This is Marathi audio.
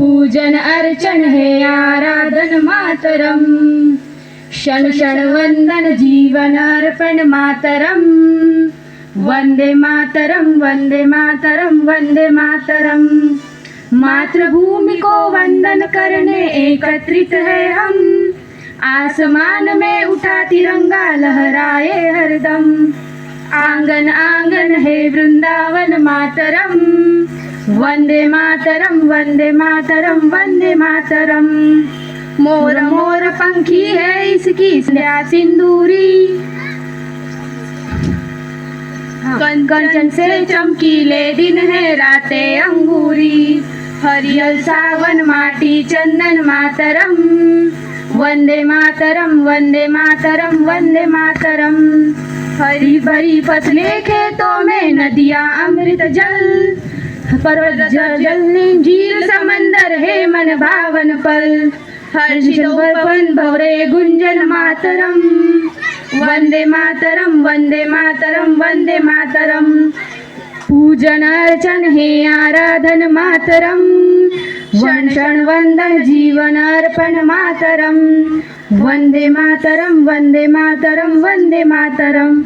पूजन अर्चन है आराधन मातरम, क्षण क्षण वंदन जीवन अर्पण मातरम, वंदे मातरम वंदे मातरम वंदे मातरम। मातृभूमि को वंदन करने एकत्रित है हम, आसमान में उठा तिरंगा लहराए हरदम। आंगन आंगन है वृंदावन मातरम, वंदे मातरम वंदे मातरम वंदे मातरम। मोर मोर पंखी है इसकी सिंदूरी, कंचन से चमकीले दिन है रातें अंगूरी। हरियल सावन माटी चंदन मातरम, वंदे मातरम वंदे मातरम वंदे मातरम। हरी भरी फसलें खेतों में नदियां अमृत जल, पर्वत जल झील समंदर है मन भावन पल। हर्षित बन भवरे गुंजन मातरम, वंदे मातरम वंदे मातरम वंदे मातरम। पूजन अर्चन है आराधन मातरम, क्षण क्षण वंदन जीवन अर्पण मातरम, वंदे मातरम वंदे मातरम वंदे मातरम।